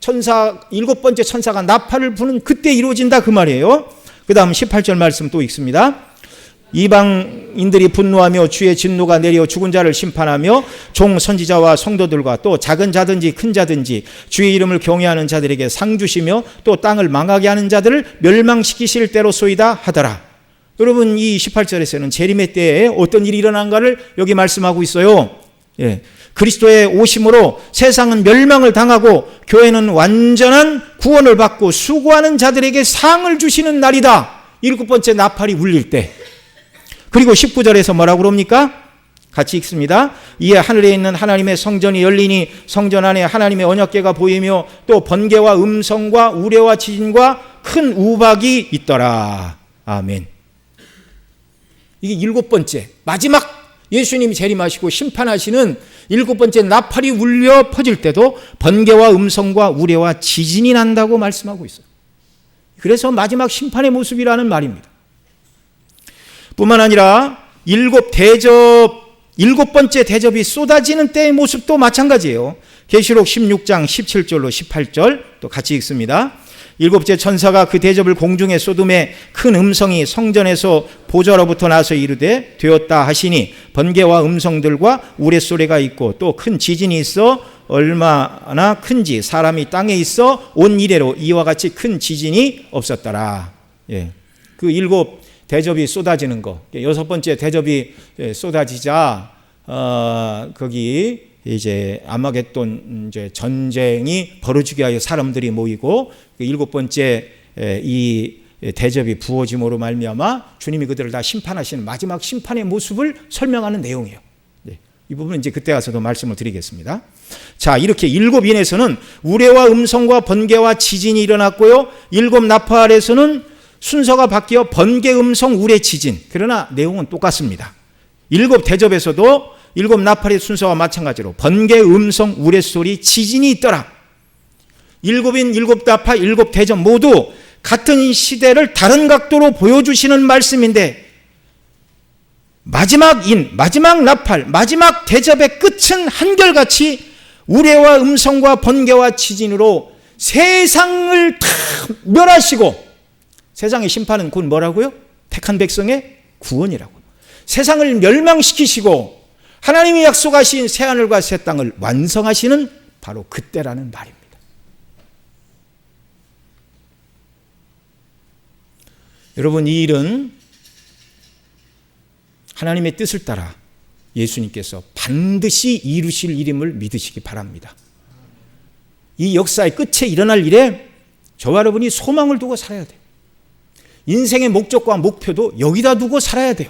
7번째 천사가 나팔을 부는 그때 이루어진다 그 말이에요. 그 다음 18절 말씀 또 읽습니다. 이방인들이 분노하며 주의 진노가 내려 죽은 자를 심판하며 종 선지자와 성도들과 또 작은 자든지 큰 자든지 주의 이름을 경외하는 자들에게 상 주시며 또 땅을 망하게 하는 자들을 멸망시키실 때로소이다 하더라. 여러분, 이 18절에서는 재림의 때에 어떤 일이 일어난가를 여기 말씀하고 있어요. 예. 그리스도의 오심으로 세상은 멸망을 당하고 교회는 완전한 구원을 받고 수고하는 자들에게 상을 주시는 날이다. 7번째 나팔이 울릴 때. 그리고 19절에서 뭐라고 그럽니까? 같이 읽습니다. 이에 하늘에 있는 하나님의 성전이 열리니 성전 안에 하나님의 언약궤가 보이며 또 번개와 음성과 우레와 지진과 큰 우박이 있더라. 아멘. 이게 7번째 마지막 예수님이 재림하시고 심판하시는 7번째 나팔이 울려 퍼질 때도 번개와 음성과 우레와 지진이 난다고 말씀하고 있어요. 그래서 마지막 심판의 모습이라는 말입니다. 뿐만 아니라 7번째 대접이 쏟아지는 때의 모습도 마찬가지예요. 계시록 16장 17절로 18절 또 같이 읽습니다. 7째 천사가 그 대접을 공중에 쏟음에 큰 음성이 성전에서 보좌로부터 나서 이르되 되었다 하시니 번개와 음성들과 우레소리가 있고 또 큰 지진이 있어 얼마나 큰지 사람이 땅에 있어 온 이래로 이와 같이 큰 지진이 없었더라. 예. 그 7 대접이 쏟아지는 거, 6번째 대접이 쏟아지자 거기 이제 아마겟돈 이제 전쟁이 벌어지게 하여 사람들이 모이고 그 7번째 이 대접이 부어짐으로 말미암아 주님이 그들을 다 심판하시는 마지막 심판의 모습을 설명하는 내용이에요. 이 부분은 이제 그때 가서도 말씀을 드리겠습니다. 자, 이렇게 7인에서는 우레와 음성과 번개와 지진이 일어났고요. 7 나팔에서는 순서가 바뀌어 번개, 음성, 우레, 지진. 그러나 내용은 똑같습니다. 7 대접에서도 7 나팔의 순서와 마찬가지로 번개, 음성, 우레소리, 지진이 있더라. 7인 7 나팔, 7 대접 모두 같은 시대를 다른 각도로 보여주시는 말씀인데, 마지막 마지막 나팔, 마지막 대접의 끝은 한결같이 우레와 음성과 번개와 지진으로 세상을 다 멸하시고, 세상의 심판은 곧 뭐라고요? 택한 백성의 구원이라고. 세상을 멸망시키시고 하나님이 약속하신 새하늘과 새 땅을 완성하시는 바로 그때라는 말입니다. 여러분, 이 일은 하나님의 뜻을 따라 예수님께서 반드시 이루실 일임을 믿으시기 바랍니다. 이 역사의 끝에 일어날 일에 저와 여러분이 소망을 두고 살아야 돼요. 인생의 목적과 목표도 여기다 두고 살아야 돼요.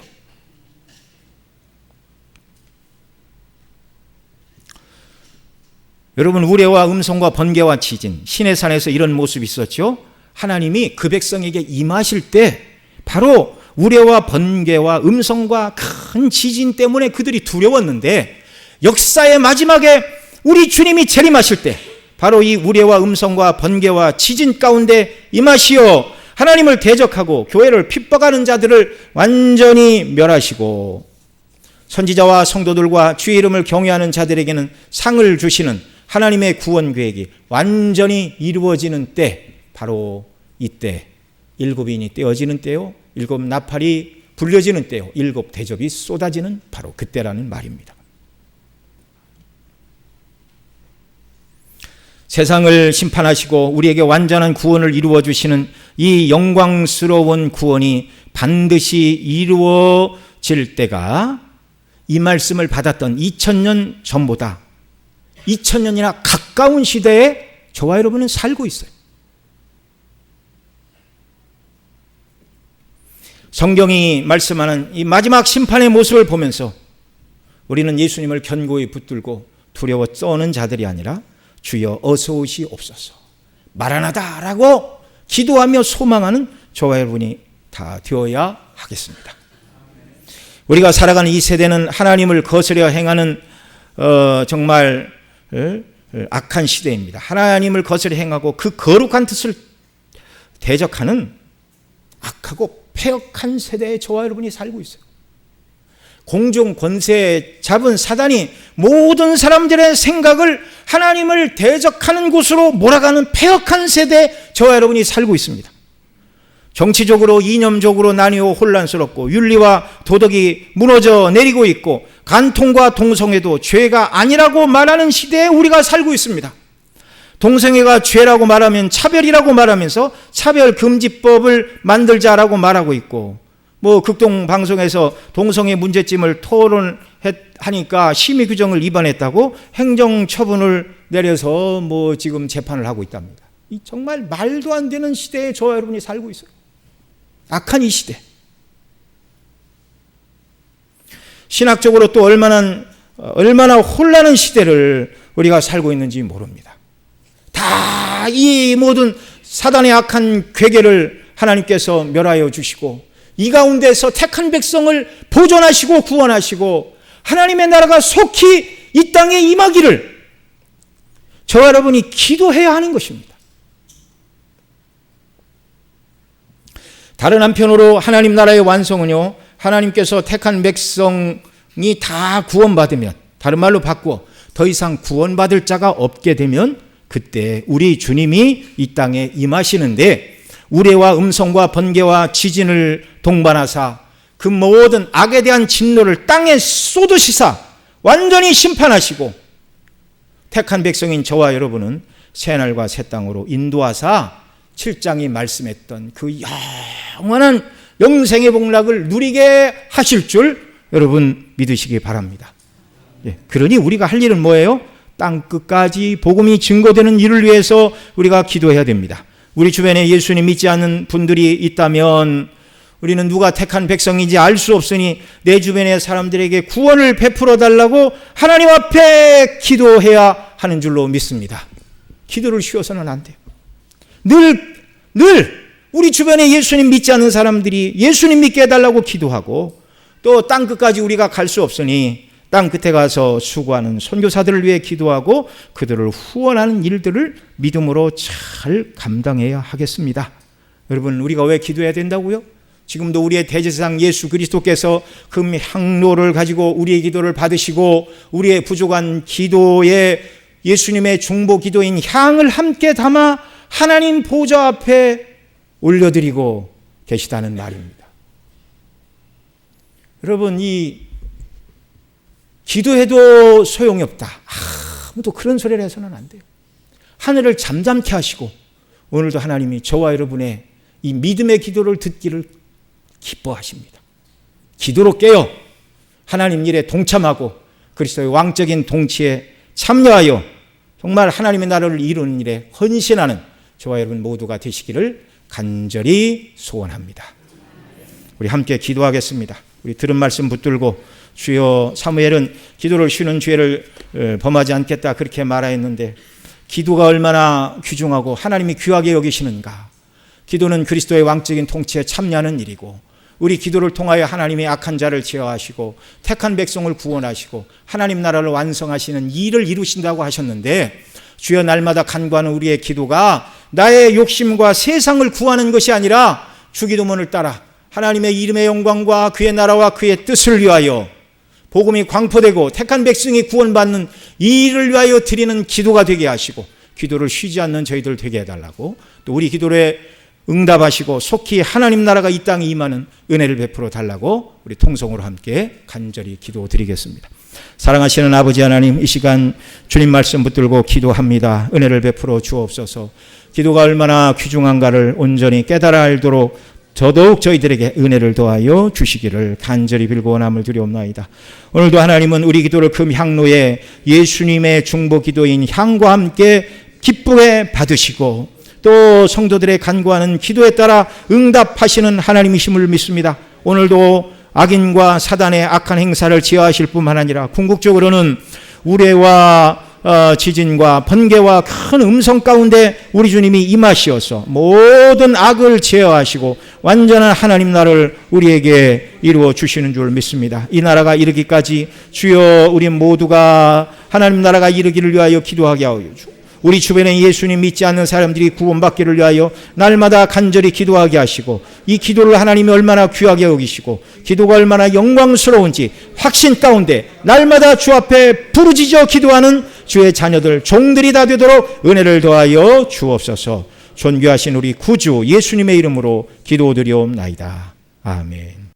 여러분, 우레와 음성과 번개와 지진, 시내산에서 이런 모습이 있었죠. 하나님이 그 백성에게 임하실 때 바로 우레와 번개와 음성과 큰 지진 때문에 그들이 두려웠는데, 역사의 마지막에 우리 주님이 재림하실 때 바로 이 우레와 음성과 번개와 지진 가운데 임하시어 하나님을 대적하고 교회를 핍박하는 자들을 완전히 멸하시고, 선지자와 성도들과 주의 이름을 경외하는 자들에게는 상을 주시는 하나님의 구원 계획이 완전히 이루어지는 때, 바로 이때 7인이 떼어지는 때요, 7 나팔이 불려지는 때요, 7 대접이 쏟아지는 바로 그때라는 말입니다. 세상을 심판하시고 우리에게 완전한 구원을 이루어 주시는 이 영광스러운 구원이 반드시 이루어질 때가 이 말씀을 받았던 2000년 전보다 2000년이나 가까운 시대에 저와 여러분은 살고 있어요. 성경이 말씀하는 이 마지막 심판의 모습을 보면서 우리는 예수님을 견고히 붙들고 두려워 떠는 자들이 아니라 주여 어서 오시옵소서, 마라나다라고 기도하며 소망하는 저와 여러분이 다 되어야 하겠습니다. 우리가 살아가는 이 세대는 하나님을 거스려 행하는 정말 악한 시대입니다. 하나님을 거스려 행하고 그 거룩한 뜻을 대적하는 악하고 폐역한 세대에 저와 여러분이 살고 있어요. 공중 권세 잡은 사단이 모든 사람들의 생각을 하나님을 대적하는 곳으로 몰아가는 폐역한 세대에 저와 여러분이 살고 있습니다. 정치적으로 이념적으로 나뉘어 혼란스럽고 윤리와 도덕이 무너져 내리고 있고 간통과 동성애도 죄가 아니라고 말하는 시대에 우리가 살고 있습니다. 동성애가 죄라고 말하면 차별이라고 말하면서 차별금지법을 만들자라고 말하고 있고, 극동 방송에서 동성애 문제점을 토론하니까 심의 규정을 위반했다고 행정처분을 내려서 지금 재판을 하고 있답니다. 이 정말 말도 안 되는 시대에 저와 여러분이 살고 있어요. 악한 이 시대. 신학적으로 또 얼마나 혼란한 시대를 우리가 살고 있는지 모릅니다. 다 이 모든 사단의 악한 괴계를 하나님께서 멸하여 주시고 이 가운데서 택한 백성을 보존하시고 구원하시고 하나님의 나라가 속히 이 땅에 임하기를 저와 여러분이 기도해야 하는 것입니다. 다른 한편으로 하나님 나라의 완성은요, 하나님께서 택한 백성이 다 구원받으면, 다른 말로 바꾸어 더 이상 구원받을 자가 없게 되면 그때 우리 주님이 이 땅에 임하시는데, 우레와 음성과 번개와 지진을 동반하사 그 모든 악에 대한 진노를 땅에 쏟으시사 완전히 심판하시고 택한 백성인 저와 여러분은 새하늘과 새 땅으로 인도하사 7장이 말씀했던 그 영원한 영생의 복락을 누리게 하실 줄 여러분 믿으시기 바랍니다. 그러니 우리가 할 일은 뭐예요? 땅 끝까지 복음이 증거되는 일을 위해서 우리가 기도해야 됩니다. 우리 주변에 예수님 믿지 않는 분들이 있다면 우리는 누가 택한 백성인지 알 수 없으니 내 주변의 사람들에게 구원을 베풀어 달라고 하나님 앞에 기도해야 하는 줄로 믿습니다. 기도를 쉬어서는 안 돼요. 늘 우리 주변에 예수님 믿지 않는 사람들이 예수님 믿게 해달라고 기도하고, 또 땅끝까지 우리가 갈 수 없으니 땅 끝에 가서 수고하는 선교사들을 위해 기도하고 그들을 후원하는 일들을 믿음으로 잘 감당해야 하겠습니다. 여러분, 우리가 왜 기도해야 된다고요? 지금도 우리의 대제사장 예수 그리스도께서 금 향로를 가지고 우리의 기도를 받으시고 우리의 부족한 기도에 예수님의 중보 기도인 향을 함께 담아 하나님 보좌 앞에 올려드리고 계시다는 말입니다. 여러분, 이 기도해도 소용이 없다, 아무도 그런 소리를 해서는 안 돼요. 하늘을 잠잠케 하시고 오늘도 하나님이 저와 여러분의 이 믿음의 기도를 듣기를 기뻐하십니다. 기도로 깨어 하나님 일에 동참하고 그리스도의 왕적인 통치에 참여하여 정말 하나님의 나라를 이루는 일에 헌신하는 저와 여러분 모두가 되시기를 간절히 소원합니다. 우리 함께 기도하겠습니다. 우리 들은 말씀 붙들고, 주여, 사무엘은 기도를 쉬는 죄를 범하지 않겠다 그렇게 말하였는데 기도가 얼마나 귀중하고 하나님이 귀하게 여기시는가. 기도는 그리스도의 왕적인 통치에 참여하는 일이고, 우리 기도를 통하여 하나님이 악한 자를 제어하시고 택한 백성을 구원하시고 하나님 나라를 완성하시는 일을 이루신다고 하셨는데, 주여, 날마다 간구하는 우리의 기도가 나의 욕심과 세상을 구하는 것이 아니라 주기도문을 따라 하나님의 이름의 영광과 그의 나라와 그의 뜻을 위하여 복음이 광포되고 택한 백성이 구원받는 이 일을 위하여 드리는 기도가 되게 하시고, 기도를 쉬지 않는 저희들 되게 해달라고, 또 우리 기도에 응답하시고 속히 하나님 나라가 이 땅에 임하는 은혜를 베풀어 달라고 우리 통성으로 함께 간절히 기도드리겠습니다. 사랑하시는 아버지 하나님, 이 시간 주님 말씀 붙들고 기도합니다. 은혜를 베풀어 주옵소서. 기도가 얼마나 귀중한가를 온전히 깨달아 알도록 더더욱 저희들에게 은혜를 더하여 주시기를 간절히 빌고 원함을 드리옵나이다. 오늘도 하나님은 우리 기도를 금 향로에 예수님의 중보 기도인 향과 함께 기쁘게 받으시고 또 성도들의 간구하는 기도에 따라 응답하시는 하나님이심을 믿습니다. 오늘도 악인과 사단의 악한 행사를 제어하실 뿐만 아니라 궁극적으로는 우레와 지진과 번개와 큰 음성 가운데 우리 주님이 임하시어서 모든 악을 제어하시고 완전한 하나님 나라를 우리에게 이루어 주시는 줄 믿습니다. 이 나라가 이르기까지 주여 우리 모두가 하나님 나라가 이르기를 위하여 기도하게 하여 주시고, 우리 주변에 예수님 믿지 않는 사람들이 구원받기를 위하여 날마다 간절히 기도하게 하시고, 이 기도를 하나님이 얼마나 귀하게 여기시고 기도가 얼마나 영광스러운지 확신 가운데 날마다 주 앞에 부르짖어 기도하는 주의 자녀들 종들이 다 되도록 은혜를 더하여 주옵소서. 존귀하신 우리 구주 예수님의 이름으로 기도드리옵나이다. 아멘.